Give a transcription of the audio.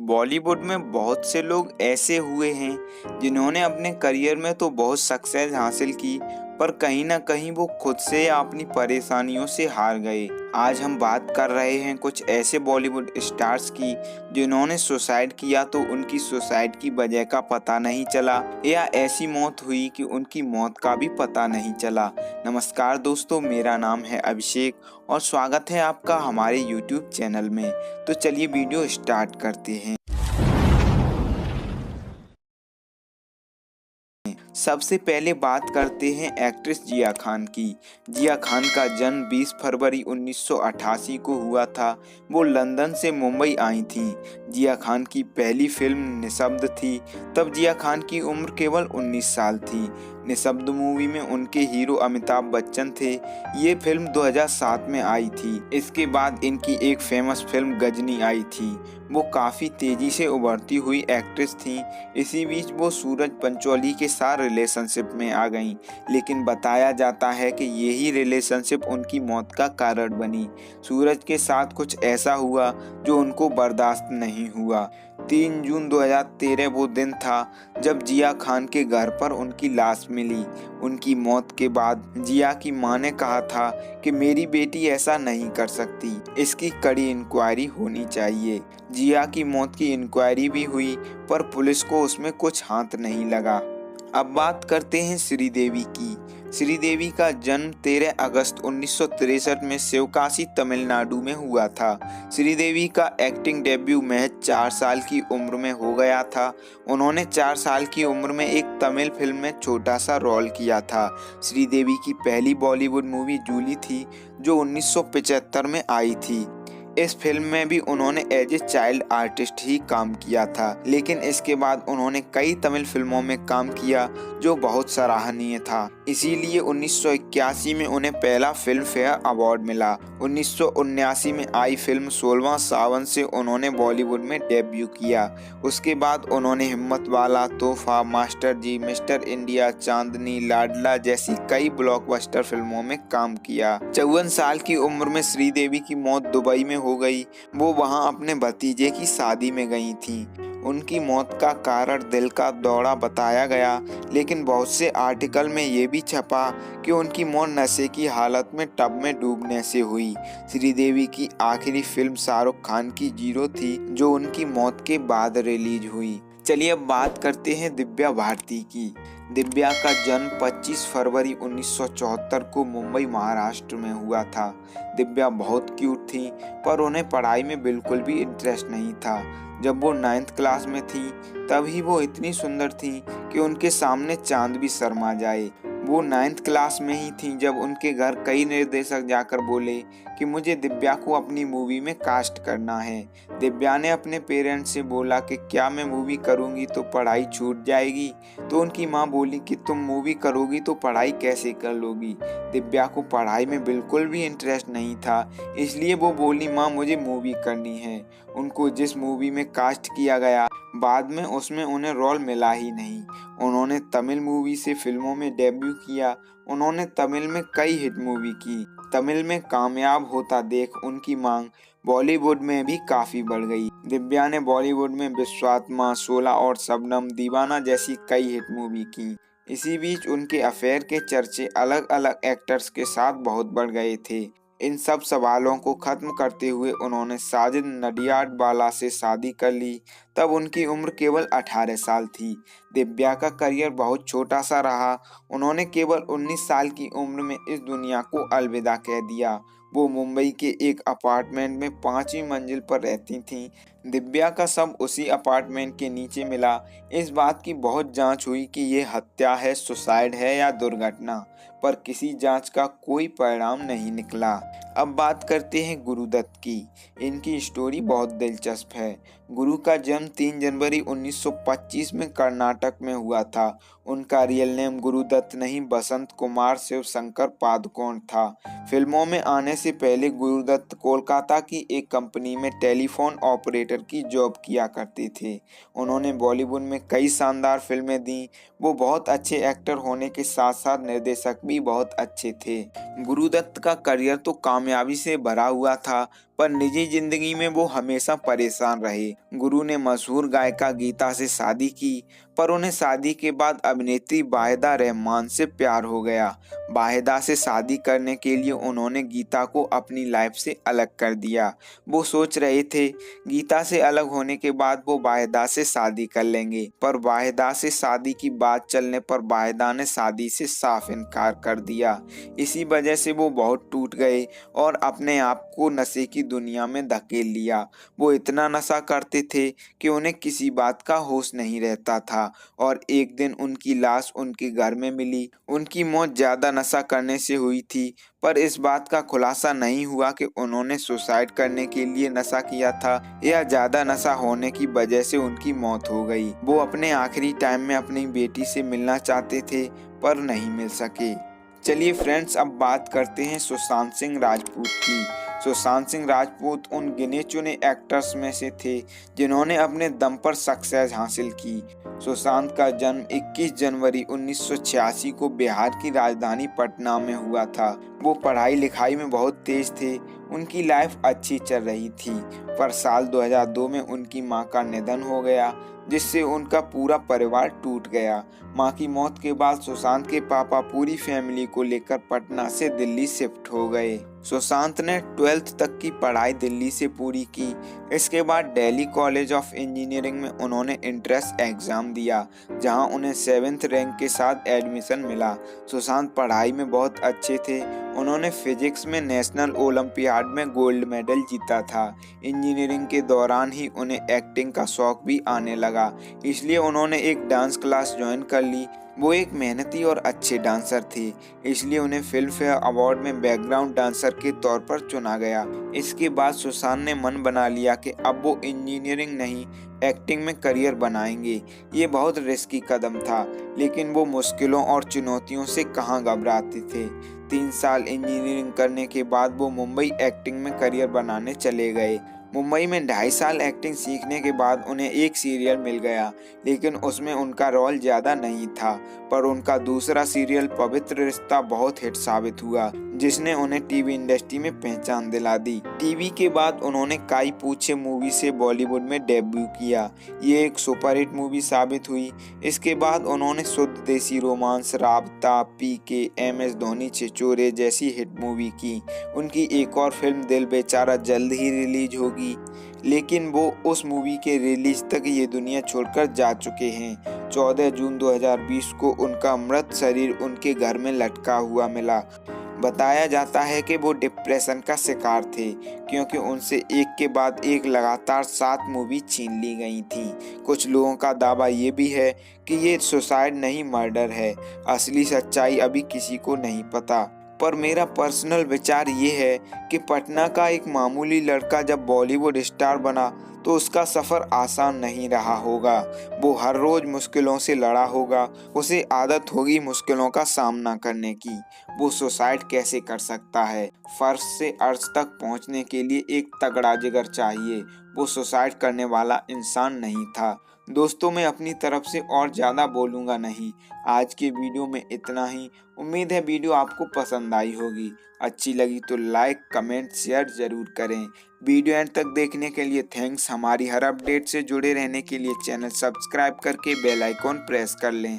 बॉलीवुड में बहुत से लोग ऐसे हुए हैं जिन्होंने अपने करियर में तो बहुत सक्सेस हासिल की, पर कहीं ना कहीं वो खुद से या अपनी परेशानियों से हार गए। आज हम बात कर रहे हैं कुछ ऐसे बॉलीवुड स्टार्स की जिन्होंने सुसाइड किया तो उनकी सुसाइड की वजह का पता नहीं चला या ऐसी मौत हुई कि उनकी मौत का भी पता नहीं चला। नमस्कार दोस्तों, मेरा नाम है अभिषेक और स्वागत है आपका हमारे YouTube चैनल में। तो चलिए वीडियो स्टार्ट करते हैं। सबसे पहले बात करते हैं एक्ट्रेस जिया खान की। जिया खान का जन्म 20 फरवरी 1988 को हुआ था। वो लंदन से मुंबई आई थीं। जिया खान की पहली फिल्म निशब्द थी। तब जिया खान की उम्र केवल 19 साल थी। निशब्द मूवी में उनके हीरो अमिताभ बच्चन थे। ये फिल्म 2007 में आई थी। इसके बाद इनकी एक फेमस फिल्म गजनी आई थी। वो काफ़ी तेजी से उभरती हुई एक्ट्रेस थीं। इसी बीच वो सूरज पंचोली के साथ रिलेशनशिप में आ गईं, लेकिन बताया जाता है कि यही रिलेशनशिप उनकी मौत का कारण बनी। सूरज के साथ कुछ ऐसा हुआ जो उनको बर्दाश्त नहीं हुआ। 3 जून 2013 वो दिन था जब जिया खान के घर पर उनकी लाश मिली। उनकी मौत के बाद जिया की मां ने कहा था कि मेरी बेटी ऐसा नहीं कर सकती, इसकी कड़ी इंक्वायरी होनी चाहिए। जिया की मौत की इंक्वायरी भी हुई, पर पुलिस को उसमें कुछ हाथ नहीं लगा। अब बात करते हैं श्रीदेवी की। श्रीदेवी का जन्म 13 अगस्त 1963 में शिवकाशी तमिलनाडु में हुआ था। श्रीदेवी का एक्टिंग डेब्यू महज 4 साल की उम्र में हो गया था। उन्होंने 4 साल की उम्र में एक तमिल फिल्म में छोटा सा रोल किया था। श्रीदेवी की पहली बॉलीवुड मूवी जूली थी, जो 1975 में आई थी। इस फिल्म में भी उन्होंने एज ए चाइल्ड आर्टिस्ट ही काम किया था, लेकिन इसके बाद उन्होंने कई तमिल फिल्मों में काम किया जो बहुत सराहनीय था। इसीलिए 1981 में उन्हें पहला फिल्म फेयर अवार्ड मिला। 1979 में आई फिल्म 16वां सावन से उन्होंने बॉलीवुड में डेब्यू किया। उसके बाद उन्होंने हिम्मत वाला, तोहफा, मास्टर जी, मिस्टर इंडिया, चांदनी, लाडला जैसी कई ब्लॉकबस्टर फिल्मों में काम किया। 54 साल की उम्र में श्रीदेवी की मौत दुबई में हो गई। वो वहां अपने भतीजे की शादी में गई थीं। उनकी मौत का कारण दिल का दौरा बताया गया, लेकिन बहुत से आर्टिकल में ये भी छपा कि उनकी मौत नशे की हालत में टब में डूबने से हुई। श्रीदेवी की आखिरी फिल्म शाहरुख खान की जीरो थी, जो उनकी मौत के बाद रिलीज हुई। चलिए अब बात करते हैं दिव्या भारती की। दिव्या का जन्म 25 फरवरी 1974 को मुंबई महाराष्ट्र में हुआ था। दिव्या बहुत क्यूट थी, पर उन्हें पढ़ाई में बिल्कुल भी इंटरेस्ट नहीं था। जब वो 9th क्लास में थी तभी वो इतनी सुंदर थी कि उनके सामने चांद भी शर्मा जाए। वो 9th क्लास में ही थी जब उनके घर कई निर्देशक जाकर बोले कि मुझे दिव्या को अपनी मूवी में कास्ट करना है। दिव्या ने अपने पेरेंट्स से बोला कि क्या मैं मूवी करूंगी तो पढ़ाई छूट जाएगी। तो उनकी माँ बोली कि तुम मूवी करोगी तो पढ़ाई कैसे कर लोगी। दिव्या को पढ़ाई में बिल्कुल भी इंटरेस्ट नहीं था, इसलिए वो बोली माँ मुझे मूवी करनी है। उनको जिस मूवी में कास्ट किया गया, बाद में उसमें उन्हें रोल मिला ही नहीं। उन्होंने तमिल मूवी से फिल्मों में डेब्यू किया। उन्होंने तमिल में कई हिट मूवी की। तमिल में कामयाब होता देख उनकी मांग बॉलीवुड में भी काफी बढ़ गई। दिव्या ने बॉलीवुड में विश्वात्मा, 16 और शबनम, दीवाना जैसी कई हिट मूवी की। इसी बीच उनके अफेयर के चर्चे अलग अलग एक्टर्स के साथ बहुत बढ़ गए थे। इन सब सवालों को खत्म करते हुए उन्होंने साजिद नडियाडवाला से शादी कर ली। तब उनकी उम्र केवल 18 साल थी। दिव्या का करियर बहुत छोटा सा रहा। उन्होंने केवल 19 साल की उम्र में इस दुनिया को अलविदा कह दिया। वो मुंबई के एक अपार्टमेंट में 5वीं मंजिल पर रहती थीं। दिव्या का शव उसी अपार्टमेंट के नीचे मिला। इस बात की बहुत जांच हुई कि ये हत्या है, सुसाइड है या दुर्घटना, पर किसी जांच का कोई परिणाम नहीं निकला। अब बात करते हैं गुरुदत्त की। इनकी स्टोरी बहुत दिलचस्प है। गुरु का जन्म 3 जनवरी 1925 में कर्नाटक में हुआ था। उनका रियल नेम गुरुदत्त नहीं, बसंत कुमार शिव शंकर पादुकोण था। फिल्मों में आने से पहले गुरुदत्त कोलकाता की एक कंपनी में टेलीफोन ऑपरेटर की जॉब किया करते थे। उन्होंने बॉलीवुड में कई शानदार फिल्में दी। वो बहुत अच्छे एक्टर होने के साथ साथ निर्देशक भी बहुत अच्छे थे। गुरुदत्त का करियर तो कामयाबी से भरा हुआ था, पर निजी जिंदगी में वो हमेशा परेशान रहे। गुरु ने मशहूर गायिका गीता से शादी की, पर उन्हें शादी के बाद अभिनेत्री वाहिदा रहमान से प्यार हो गया। वाहिदा से शादी करने के लिए उन्होंने गीता को अपनी लाइफ से अलग कर दिया। वो सोच रहे थे गीता से अलग होने के बाद वो वाहिदा से शादी कर लेंगे, पर वाहिदा से शादी की बात चलने पर वाहिदा ने शादी से साफ इनकार कर दिया। इसी वजह से वो बहुत टूट गए और अपने आप को नशे की दुनिया में धकेल लिया। वो इतना नशा करते थे कि उन्हें किसी बात का होश नहीं रहता था और एक दिन उनकी लाश उनके घर में मिली। उनकी मौत ज्यादा नशा करने से हुई थी, पर इस बात का खुलासा नहीं हुआ कि उन्होंने सुसाइड करने के लिए नशा किया था या ज्यादा नशा होने की वजह से उनकी मौत हो गई। वो अपने आखिरी टाइम में अपनी बेटी से मिलना चाहते थे पर नहीं मिल सके। चलिए फ्रेंड्स, अब बात करते हैं सुशांत सिंह राजपूत की। सुशांत सिंह राजपूत उन गिने चुने एक्टर्स में से थे जिन्होंने अपने दम पर सक्सेस हासिल की। सुशांत का जन्म 21 जनवरी 1986 को बिहार की राजधानी पटना में हुआ था। वो पढ़ाई लिखाई में बहुत तेज थे। उनकी लाइफ अच्छी चल रही थी, पर साल 2002 में उनकी मां का निधन हो गया, जिससे उनका पूरा परिवार टूट गया। मां की मौत के बाद सुशांत के पापा पूरी फैमिली को लेकर पटना से दिल्ली शिफ्ट हो गए। सुशांत ने 12th तक की पढ़ाई दिल्ली से पूरी की। इसके बाद दिल्ली कॉलेज ऑफ इंजीनियरिंग में उन्होंने एंट्रेंस एग्जाम दिया, जहां उन्हें 7th रैंक के साथ एडमिशन मिला। सुशांत पढ़ाई में बहुत अच्छे थे। उन्होंने फिजिक्स में नेशनल ओलंपियाड में गोल्ड मेडल जीता था। इंजीनियरिंग के दौरान ही उन्हें एक्टिंग का शौक भी आने लगा, इसलिए उन्होंने एक डांस क्लास ज्वाइन कर ली। वो एक मेहनती और अच्छे डांसर थे, इसलिए उन्हें फिल्म फेयर अवार्ड में बैकग्राउंड डांसर के तौर पर चुना गया। इसके बाद सुशांत ने मन बना लिया कि अब वो इंजीनियरिंग नहीं, एक्टिंग में करियर बनाएंगे। ये बहुत रिस्की कदम था, लेकिन वो मुश्किलों और चुनौतियों से कहाँ घबराते थे। 3 साल इंजीनियरिंग करने के बाद वो मुंबई एक्टिंग में करियर बनाने चले गए। मुंबई में 2.5 साल एक्टिंग सीखने के बाद उन्हें एक सीरियल मिल गया, लेकिन उसमें उनका रोल ज्यादा नहीं था। पर उनका दूसरा सीरियल पवित्र रिश्ता बहुत हिट साबित हुआ, जिसने उन्हें टीवी इंडस्ट्री में पहचान दिला दी। टीवी के बाद उन्होंने काई पूछे मूवी से बॉलीवुड में डेब्यू किया। ये एक सुपरहिट मूवी साबित हुई। इसके बाद उन्होंने शुद्ध देसी रोमांस, राबता, पीके, MS धोनी, छिछोरे जैसी हिट मूवी की। उनकी एक और फिल्म दिल बेचारा जल्द ही रिलीज होगी, लेकिन वो उस मूवी के रिलीज तक ये दुनिया छोड़कर जा चुके हैं। 14 जून 2020 को उनका मृत शरीर उनके घर में लटका हुआ मिला। बताया जाता है कि वो डिप्रेशन का शिकार थे, क्योंकि उनसे एक के बाद एक लगातार 7 मूवी छीन ली गई थी। कुछ लोगों का दावा ये भी है कि ये सुसाइड नहीं, मर्डर है। असली सच्चाई अभी किसी को नहीं पता, पर मेरा पर्सनल विचार ये है कि पटना का एक मामूली लड़का जब बॉलीवुड स्टार बना तो उसका सफ़र आसान नहीं रहा होगा। वो हर रोज़ मुश्किलों से लड़ा होगा। उसे आदत होगी मुश्किलों का सामना करने की। वो सुसाइड कैसे कर सकता है? फर्श से अर्श तक पहुंचने के लिए एक तगड़ा जिगर चाहिए। वो सुसाइड करने वाला इंसान नहीं था। दोस्तों, मैं अपनी तरफ से और ज़्यादा बोलूँगा नहीं। आज के वीडियो में इतना ही। उम्मीद है वीडियो आपको पसंद आई होगी। अच्छी लगी तो लाइक, कमेंट, शेयर ज़रूर करें। वीडियो एंड तक देखने के लिए थैंक्स। हमारी हर अपडेट से जुड़े रहने के लिए चैनल सब्सक्राइब करके बेल आइकॉन प्रेस कर लें।